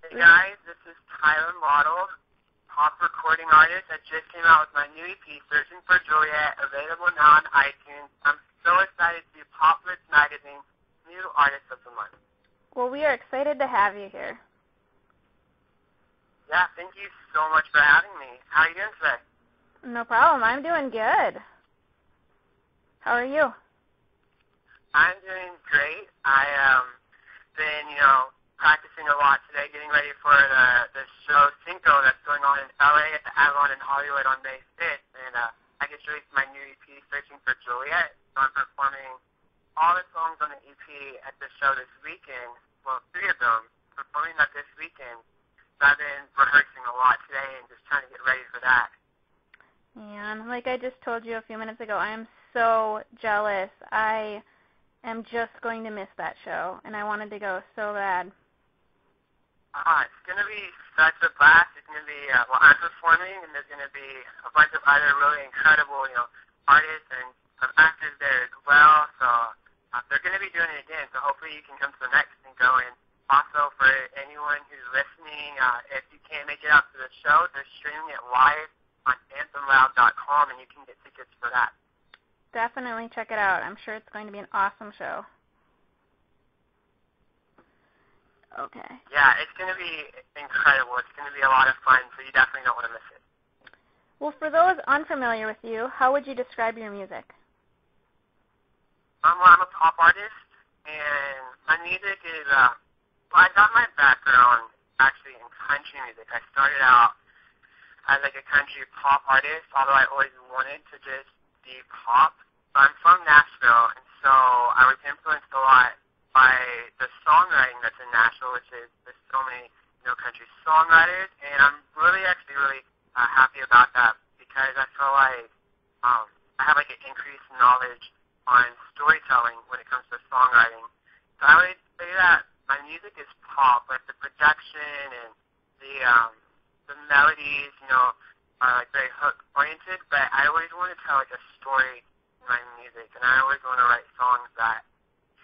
Hey guys, this is Tyler Matl, pop recording artist that just came out with my new EP, Searching for Juliet, available now on iTunes. I'm so excited to be Blitz Magazine New Artist of the Month. Well, we are excited to have you here. Yeah, thank you so much for having me. How are you doing today? No problem. I'm doing good. How are you? I'm doing great. I been, practicing a lot today, getting ready for the show Cinco that's going on in LA at the Avalon in Hollywood on May 5th. And I just released my new EP, Searching for Juliet. So I'm performing all the songs on the EP at the show this weekend. Well, 3 of them. Performing that this weekend. So I've been rehearsing a lot today and just trying to get ready for that. And like I just told you a few minutes ago, I am so jealous. I am just going to miss that show, and I wanted to go so bad. It's going to be such a blast. It's going to be, I'm performing, and there's going to be a bunch of other really incredible, artists and some actors there as well. So they're going to be doing it again. So hopefully you can come to the next and go. And also for anyone who's listening, if you can't make it out to the show, they're streaming it live on anthemloud.com, and you can get tickets for that. Definitely check it out. I'm sure it's going to be an awesome show. Okay. Yeah, it's going to be incredible. It's going to be a lot of fun, so you definitely don't want to miss it. Well, for those unfamiliar with you, how would you describe your music? I'm a pop artist, and my music is, I got my background actually in country music. I started out as like a country pop artist, although I always wanted to just be pop. I'm from Nashville, and so I was influenced a lot by the songwriting that's in Nashville, which is there's so many country songwriters, and I'm really happy about that because I feel like I have like an increased knowledge on storytelling when it comes to songwriting. So I would say that my music is pop, like the production and the melodies, are like very hook oriented, but I always want to tell like a story in my music, and I always want to write songs that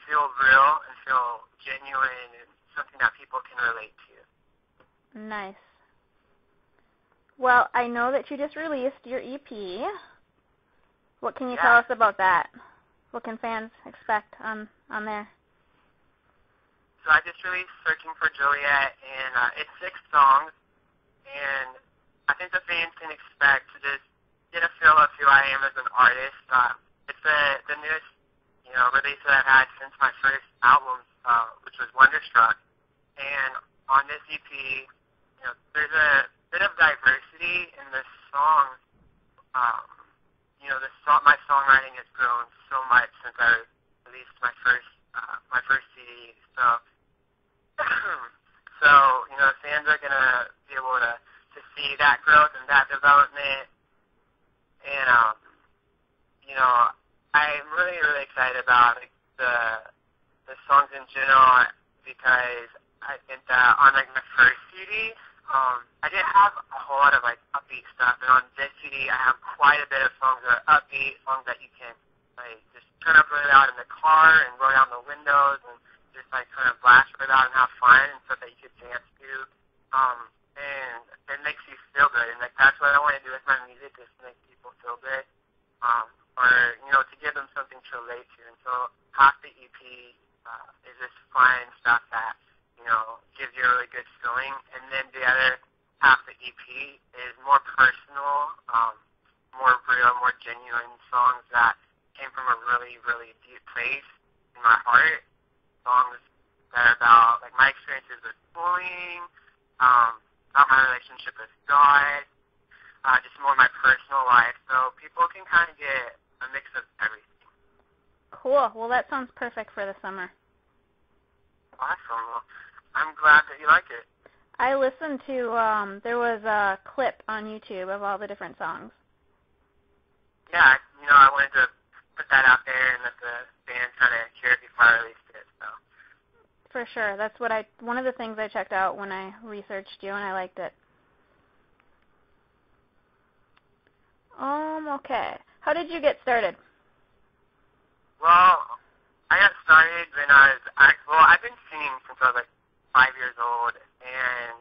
feel real and feel genuine and something that people can relate to. Nice. Well, I know that you just released your EP. What can you tell us about that? What can fans expect on there? So I just released Searching for Juliet, and it's 6 songs, and I think the fans can expect to just get a feel of who I am as an artist. It's the newest release that I've had since my first album, which was Wonderstruck. And on this EP, there's a bit of diversity in the songs. My songwriting has grown so much since I released my first CD. So, fans are gonna be able to see that growth and that development. And I'm really, really excited about the songs in general because I think that on my first CD, I didn't have a whole lot of upbeat stuff, and on this CD, I have quite a bit of songs that are upbeat, songs that you can just turn up really loud in the car and roll down the windows and just kind of blast really loud and have fun and stuff that you could dance to. And it makes you feel good, and that's what I want to do with my music, is to make people feel good. Or to give them something to relate to. And so half the EP is this fun stuff that, gives you a really good feeling. And then the other half of the EP is more personal, more real, more genuine songs that came from a really, really deep place in my heart. Songs that are about, my experiences with bullying, about my relationship with God, just more my personal life, so people can kind of get a mix of everything. Cool. Well, that sounds perfect for the summer. Awesome. Well, I'm glad that you like it. I listened to, there was a clip on YouTube of all the different songs. Yeah, I wanted to put that out there and let the fans kind of hear it before I released it, so. For sure. That's one of the things I checked out when I researched you, and I liked it. Okay. How did you get started? Well, I got started when I've been singing since I was 5 years old, and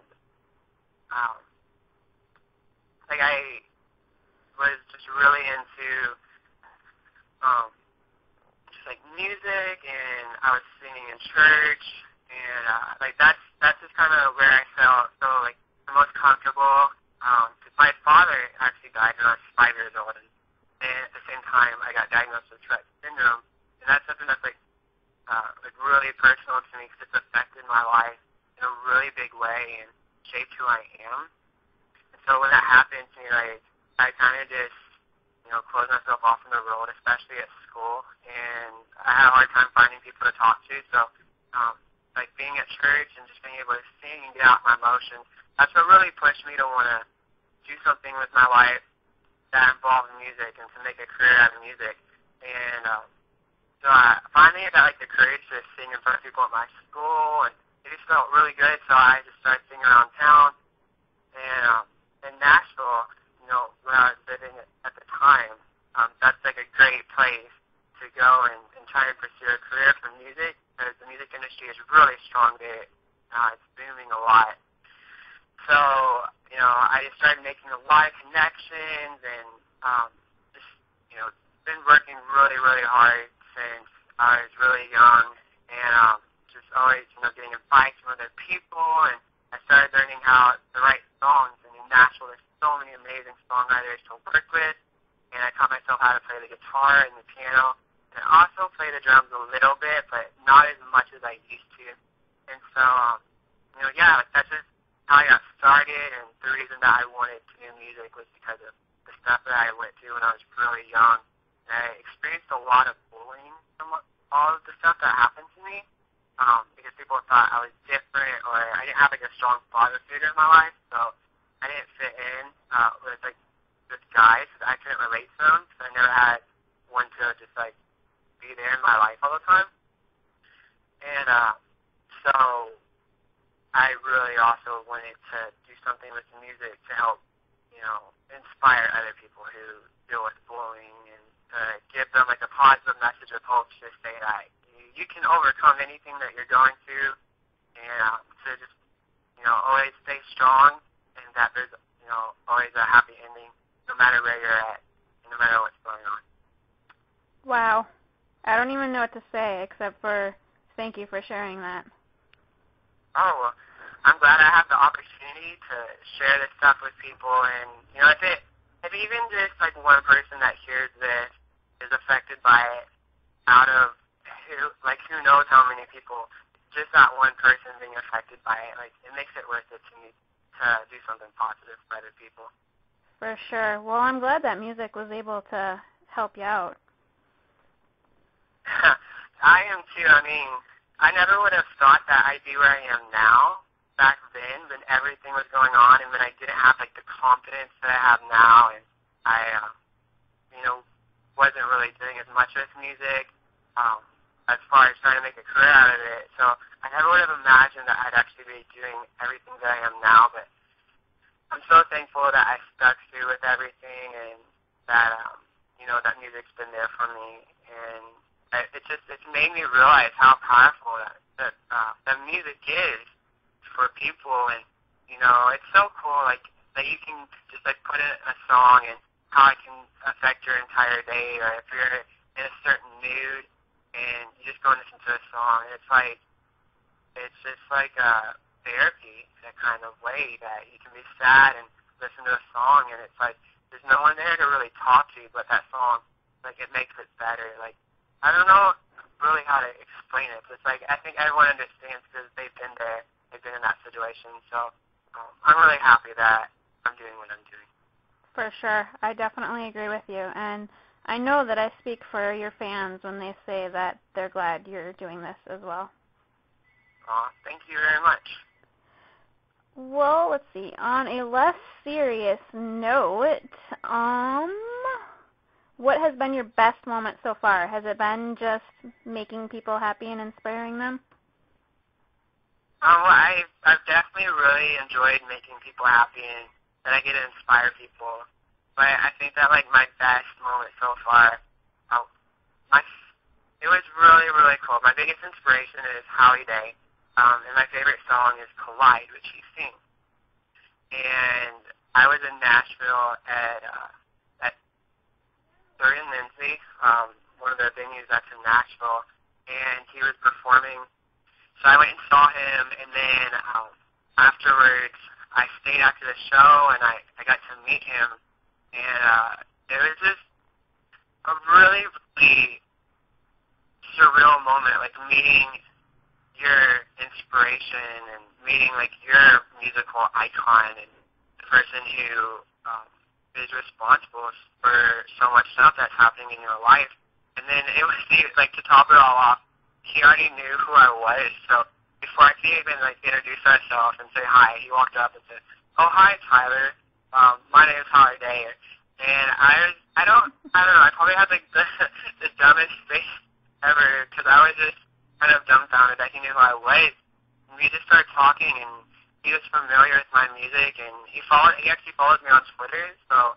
I was just really into just like music, and I was singing in church, and like that's just kind of where I felt so like the most comfortable. Because my father actually died when I was 5 years old, and at the same time I got diagnosed with Tourette syndrome, and that's something that's like really personal to me because it's affected my life in a really big way and shaped who I am. And so when that happened to me, like I kind of just closed myself off from the world, especially at school, and I had a hard time finding people to talk to. So like being at church and just being able to sing and get out my emotions, that's what really pushed me to want to do something with my life that involved music and to make a career out of music. And so I finally got like the courage to sing in front of people at my school, and it just felt really good. So I just started singing around town. And in Nashville, when I was living at the time, that's like a great place to go and try and pursue a career for music, because the music industry is really strong there. It's booming a lot. So, I just started making a lot of connections and just, been working really, really hard since I was really young, and just always, getting advice from other people, and I started learning how to write songs. And in Nashville, there's so many amazing songwriters to work with, and I taught myself how to play the guitar and the piano, and I also play the drums a little bit, but not as much as I used to. And so, that's just how I got started, and the reason that I wanted to do music was because of the stuff that I went through when I was really young. And I experienced a lot of bullying from all of the stuff that happened to me, because people thought I was different, or I didn't have like a strong father figure in my life, so I didn't fit in with like this guys, because I couldn't relate to them, because I never had one to just like be there in my life all the time. And so I really also wanted to do something with the music to help, inspire other people who deal with bullying, and to give them like a positive message of hope to say that you can overcome anything that you're going through, and to just, always stay strong, and that there's, always a happy ending no matter where you're at, and no matter what's going on. Wow. I don't even know what to say except for thank you for sharing that. Oh, well, I'm glad I have the opportunity to share this stuff with people, and, if even just, like, one person that hears this is affected by it, out of who knows how many people, just that one person being affected by it, like, it makes it worth it to me to do something positive for other people. For sure. Well, I'm glad that music was able to help you out. I am, too. I mean, I never would have thought that I'd be where I am now back then when everything was going on, and when I didn't have, like, the confidence that I have now, and I, wasn't really doing as much with music as far as trying to make a career out of it. So I never would have imagined that I'd actually be doing everything that I am now, but I'm so thankful that I stuck through with everything, and that, that music's been there for me, and it's made me realize how powerful that music is for people. And it's so cool, like, that you can just like put in a song and how it can affect your entire day, or if you're in a certain mood and you just go and listen to a song, it's just like a therapy in a kind of way, that you can be sad and listen to a song, and it's like there's no one there to really talk to, but that song, like, it makes it better. Like, I don't know really how to explain it, but it's like I think everyone understands because they've been there, they've been in that situation. So I'm really happy that I'm doing what I'm doing. For sure. I definitely agree with you. And I know that I speak for your fans when they say that they're glad you're doing this as well. Thank you very much. Well, let's see. On a less serious note, what has been your best moment so far? Has it been just making people happy and inspiring them? Well, I've definitely really enjoyed making people happy, and that I get to inspire people. But I think that, like, my best moment so far, it was really, really cool. My biggest inspiration is Howie Day, and my favorite song is Collide, which he sings. And I was in Nashville at Third and Lindsay, one of the venues that's in Nashville, and he was performing. So I went and saw him, and then afterwards I stayed after the show, and I got to meet him, and it was just a really, really surreal moment, like meeting your inspiration and meeting like your musical icon and the person who is responsible for so much stuff that's happening in your life. And then it was like to top it all off, he already knew who I was. So before I could even like introduce myself and say hi, he walked up and said, "Oh, hi, Tyler. My name is Tyler Day." And I don't know. I probably had like the dumbest face ever because I was just kind of dumbfounded that he knew who I was. And we just started talking, and he was familiar with my music, and he actually follows me on Twitter. So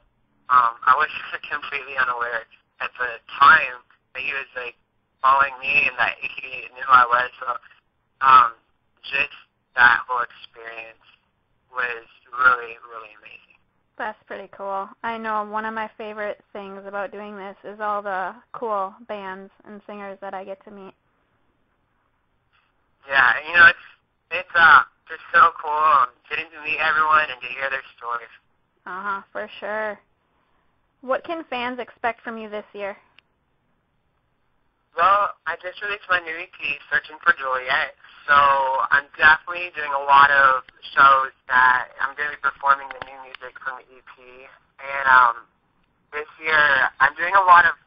I was completely unaware at the time that he was like following me and that he knew who I was. So just that whole experience was really, really amazing. That's pretty cool. I know one of my favorite things about doing this is all the cool bands and singers that I get to meet. Yeah, it's just so cool getting to meet everyone and to hear their stories. For sure. What can fans expect from you this year? Well, I just released my new EP, Searching for Juliet, so I'm definitely doing a lot of shows that I'm going to be performing the new music from the EP, and this year I'm doing a lot of,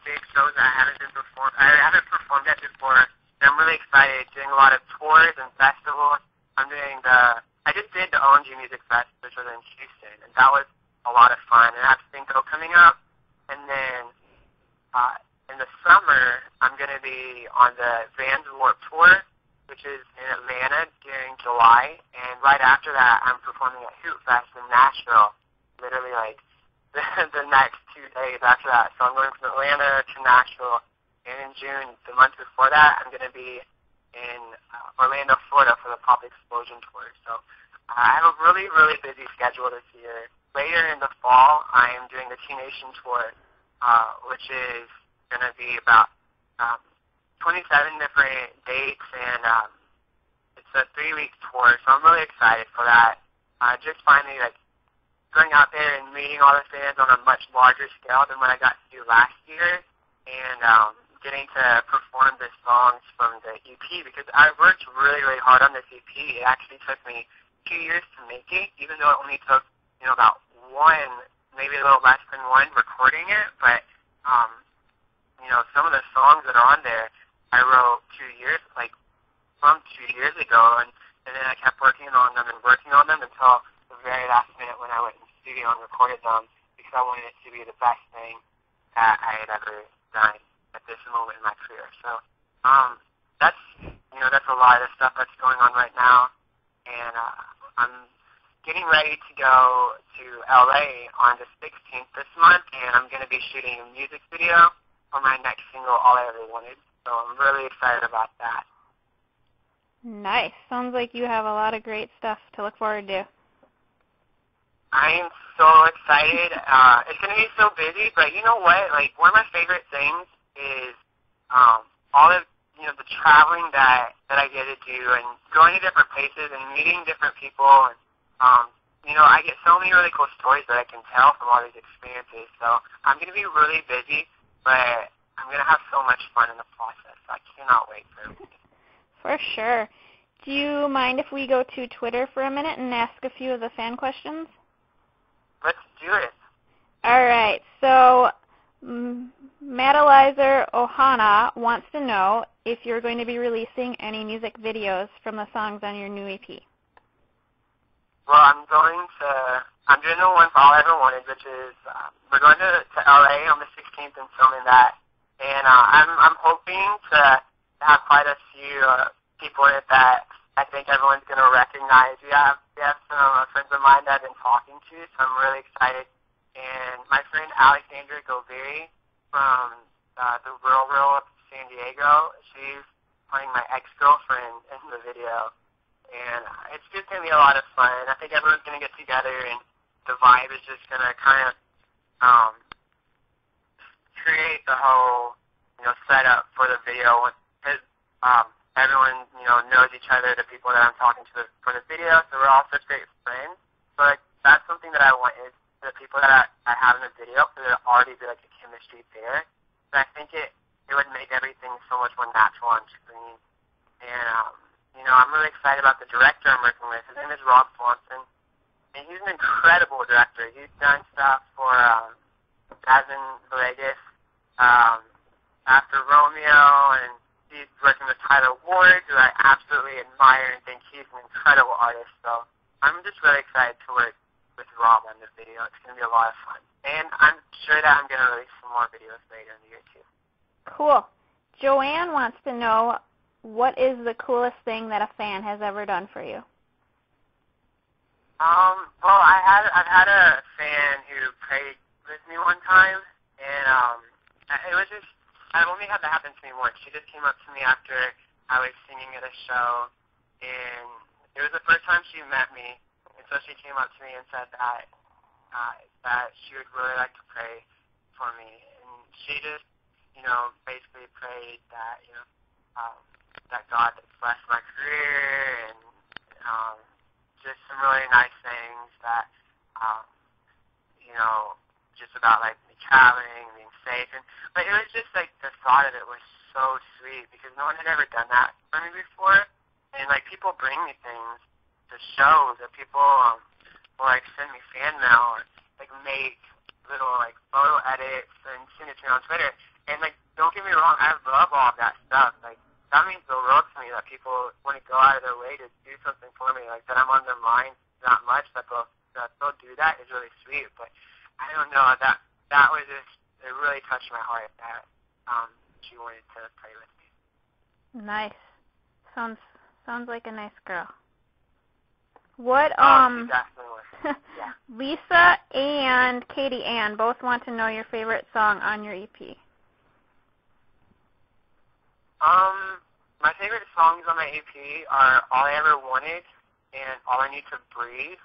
big shows that I haven't performed at before, and I'm really excited, doing a lot of tours and festivals. I just did the OMG Music Fest, which was in Houston, and that was a lot of fun, and I have Cinco coming up, and then in the summer, I'm going to be on the Vans Warped Tour, which is in Atlanta during July, and right after that, I'm performing at Hoot Fest in Nashville, literally like the next 2 days after that. So I'm going from Atlanta to Nashville, and in June, the month before that, I'm going to be in Orlando, Florida for the Pop Explosion Tour. So I have a really, really busy schedule this year. Later in the fall, I am doing the T-Nation Tour, which is going to be about 27 different dates, and it's a 3-week tour, so I'm really excited for that. Just finally, like, going out there and meeting all the fans on a much larger scale than what I got to do last year, and getting to perform the songs from the EP, because I worked really, really hard on this EP. It actually took me 2 years to make it, even though it only took, about one, maybe a little less than one recording it, but some of the songs that are on there, I wrote 2 years ago, and then I kept working on them until the very last minute when I went in the studio and recorded them, because I wanted it to be the best thing that I had ever done at this moment in my career. So that's a lot of the stuff that's going on right now, and I'm getting ready to go to LA on the 16th this month, and I'm going to be shooting a music video for my next single, All I Ever Wanted. So I'm really excited about that. Nice. Sounds like you have a lot of great stuff to look forward to. I am so excited. It's going to be so busy, but you know what? Like, one of my favorite things is all of the traveling that I get to do, and going to different places and meeting different people, and I get so many really cool stories that I can tell from all these experiences. So I'm going to be really busy, but I'm going to have so much fun in the process. I cannot wait for everything. For sure. Do you mind if we go to Twitter for a minute and ask a few of the fan questions? Let's do it. All right. So Matalizer Ohana wants to know if you're going to be releasing any music videos from the songs on your new EP. Well, I'm doing the one for All I Ever Wanted, which is, we're going to LA on the 16th and filming that. And I'm hoping to have quite a few people in it that I think everyone's going to recognize. We have some friends of mine that I've been talking to, so I'm really excited. And my friend Alexandra Goveri from the Rural of San Diego, she's playing my ex-girlfriend in the video. And it's just going to be a lot of fun. I think everyone's going to get together and the vibe is just going to kind of create the whole, setup for the video. Because everyone, knows each other, the people that I'm talking to for the video, so we're all such great friends. So, that's something that I want is the people that I have in the video, so there'll already be, a chemistry there. So I think it would make everything so much more natural on screen. And, I'm really excited about the director I'm working with. His name is Rob Swanson, and he's an incredible director. He's done stuff for Jasmine Villegas, After Romeo, and he's working with Tyler Ward, who I absolutely admire and think he's an incredible artist. So I'm just really excited to work with Rob on this video. It's going to be a lot of fun. And I'm sure that I'm going to release some more videos later in the year, too. Cool. Joanne wants to know, what is the coolest thing that a fan has ever done for you? Well, I've had a fan who prayed with me one time, and it was just, I've only had that happen to me once. She just came up to me after I was singing at a show, and it was the first time she met me, and so she came up to me and said that she would really like to pray for me, and she just, basically prayed that, that God would bless my career, and just some really nice things that, just about, me traveling and being safe. But it was just, the thought of it was so sweet because no one had ever done that for me before. And, people bring me things to shows that people will, send me fan mail or, make little, photo edits and send it to me on Twitter. And, don't get me wrong, I love all of that stuff. That means the world to me that people want to go out of their way to do something for me, that I'm on their mind that much, that they'll do that is really sweet. But I don't know, that was just, it really touched my heart that she wanted to pray with me. Nice. Sounds like a nice girl. What, she definitely was. Yeah. Lisa and Katie Ann both want to know your favorite song on your EP. My favorite songs on my EP are All I Ever Wanted and All I Need to Breathe.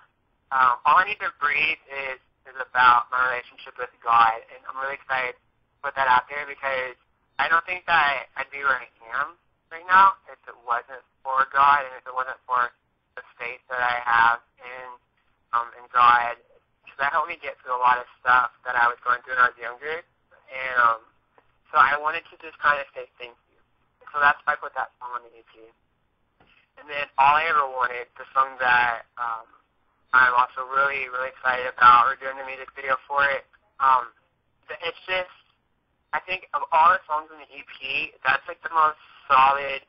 All I Need to Breathe is about my relationship with God, and I'm really excited to put that out there because I don't think that I'd be where I am right now if it wasn't for God and if it wasn't for the faith that I have in God. Because that helped me get through a lot of stuff that I was going through when I was younger, and so I wanted to just kind of say thank you. So that's why I put that song on the EP. And then All I Ever Wanted, the song that I'm also really, really excited about. We're doing the music video for it. It's just, I think of all the songs in the EP, that's the most solid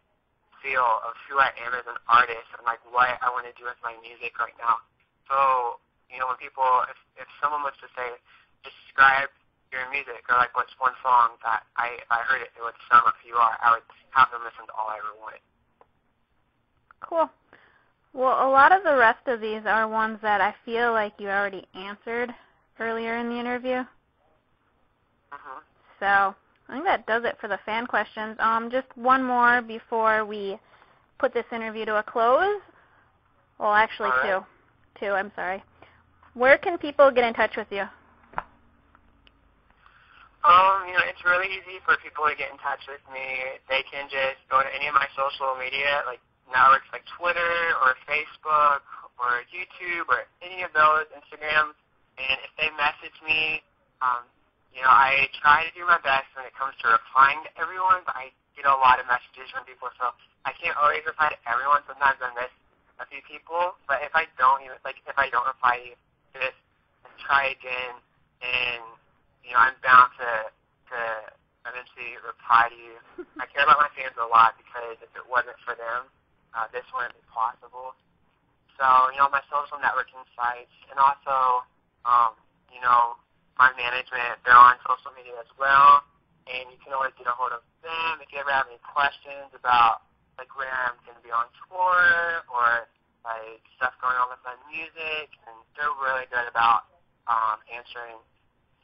feel of who I am as an artist and what I want to do with my music right now. So, when people, if someone was to say, describe your music, or what's one song that if I heard it, it would sum up who you are, I would have them listen to All I Ever Wanted. Cool. Well, a lot of the rest of these are ones that I feel like you already answered earlier in the interview. Mm-hmm. So I think that does it for the fan questions. Just one more before we put this interview to a close. Well, actually, right. Two, I'm sorry. Where can people get in touch with you? It's really easy for people to get in touch with me. They can just go to any of my social media, networks like Twitter or Facebook or YouTube or any of those, Instagram. And if they message me, I try to do my best when it comes to replying to everyone, but I get a lot of messages from people, so I can't always reply to everyone. Sometimes I miss a few people, but if I don't reply to you, just try again, and I'm bound to eventually reply to you. I care about my fans a lot because if it wasn't for them, this wouldn't be possible. So, my social networking sites, and also, my management, they're on social media as well, and you can always get a hold of them if you ever have any questions about, where I'm going to be on tour or, stuff going on with my music, and they're really good about answering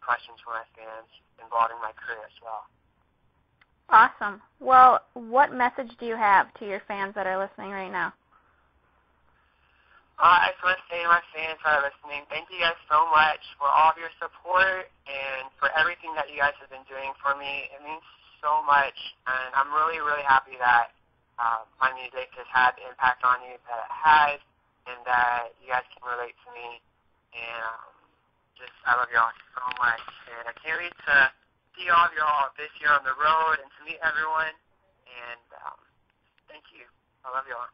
questions from my fans involving my career as well. Awesome. Well, what message do you have to your fans that are listening right now? I just want to say to my fans that are listening, thank you guys so much for all of your support and for everything that you guys have been doing for me. It means so much, and I'm really, really happy that my music has had the impact on you that it has, and that you guys can relate to me. And I love y'all so much, and I can't wait to see all of y'all this year on the road and to meet everyone. And thank you. I love y'all.